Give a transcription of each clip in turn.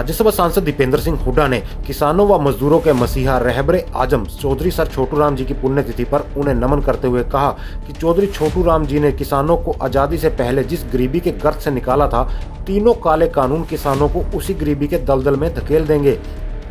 राज्यसभा सांसद दीपेंद्र सिंह हुड्डा ने किसानों व मजदूरों के मसीहा रहबरे आजम चौधरी सर छोटू राम जी की पुण्यतिथि पर उन्हें नमन करते हुए कहा कि चौधरी छोटू राम जी ने किसानों को आजादी से पहले जिस गरीबी के गर्त से निकाला था, तीनों काले कानून किसानों को उसी गरीबी के दलदल में धकेल देंगे।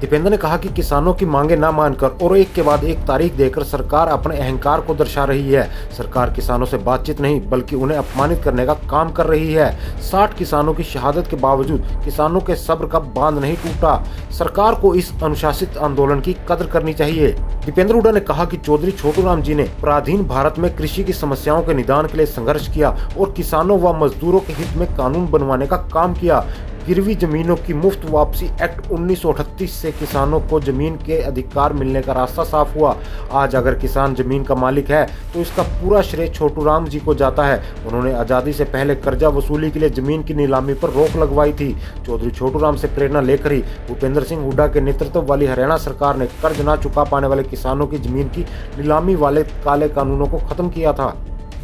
दीपेंद्र ने कहा कि किसानों की मांगे न मानकर और एक के बाद एक तारीख देकर सरकार अपने अहंकार को दर्शा रही है। सरकार किसानों से बातचीत नहीं बल्कि उन्हें अपमानित करने का काम कर रही है। 60 किसानों की शहादत के बावजूद किसानों के सब्र का बांध नहीं टूटा। सरकार को इस अनुशासित आंदोलन की कदर करनी चाहिए। दीपेंद्र हुड्डा ने कहा कि चौधरी छोटू राम जी ने पराधीन भारत में कृषि की समस्याओं के निदान के लिए संघर्ष किया और किसानों व मजदूरों के हित में कानून बनवाने का काम किया। गिरवी जमीनों की मुफ्त वापसी एक्ट 1938 से किसानों को जमीन के अधिकार मिलने का रास्ता साफ हुआ। आज अगर किसान जमीन का मालिक है तो इसका पूरा श्रेय छोटू राम जी को जाता है। उन्होंने आजादी से पहले कर्जा वसूली के लिए जमीन की नीलामी पर रोक लगवाई थी। चौधरी छोटू राम से प्रेरणा लेकर ही भूपेंद्र सिंह हुड्डा के नेतृत्व वाली हरियाणा सरकार ने कर्ज न चुका पाने वाले किसानों की जमीन की नीलामी वाले काले कानूनों को खत्म किया था।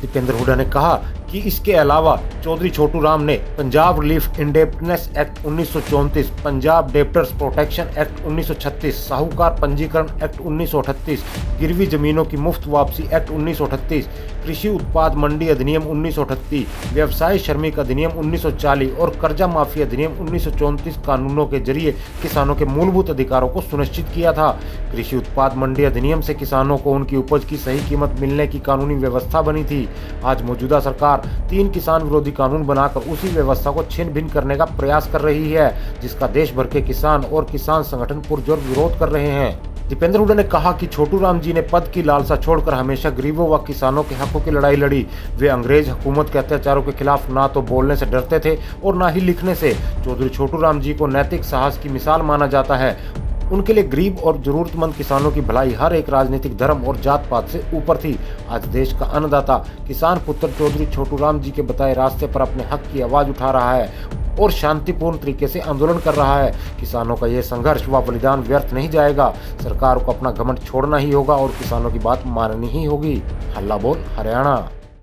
दीपेंद्र हुड्डा ने कहा कि इसके अलावा चौधरी छोटू राम ने Punjab relief indebtedness act 1934, Punjab debtors protection act 1936, साहूकार पंजीकरण एक्ट 1938, गिरवी जमीनों की मुफ्त वापसी एक्ट 1938, कृषि उत्पाद मंडी अधिनियम 1938, व्यवसाय श्रमिक अधिनियम 1940 और कर्जा माफी अधिनियम 1934 कानूनों के जरिए किसानों के मूलभूत अधिकारों को सुनिश्चित किया था। कृषि उत्पाद मंडी अधिनियम से किसानों को उनकी उपज की सही कीमत मिलने की कानूनी व्यवस्था बनी थी। आज मौजूदा सरकार 3 किसान विरोधी कानून बनाकर उसी व्यवस्था को छिन भिन्न करने का प्रयास कर रही है, जिसका देश भर के किसान और किसान संगठन पुरजोर विरोध कर रहे हैं। दीपेंद्र हुड्डा ने कहा कि छोटू राम जी ने पद की लालसा छोड़कर हमेशा गरीबों व किसानों के हकों की लड़ाई लड़ी। वे अंग्रेज हुकूमत के अत्याचारों के खिलाफ ना तो बोलने से डरते थे और ना ही लिखने से। चौधरी छोटू राम जी को नैतिक साहस की मिसाल माना जाता है। उनके लिए गरीब और जरूरतमंद किसानों की भलाई हर एक राजनीतिक धर्म और जात पात से ऊपर थी। आज देश का अन्नदाता किसान पुत्र चौधरी छोटू राम जी के बताए रास्ते पर अपने हक की आवाज उठा रहा है और शांतिपूर्ण तरीके से आंदोलन कर रहा है। किसानों का यह संघर्ष व बलिदान व्यर्थ नहीं जाएगा। सरकार को अपना घमंड छोड़ना ही होगा और किसानों की बात माननी ही होगी। हल्ला बोल हरियाणा।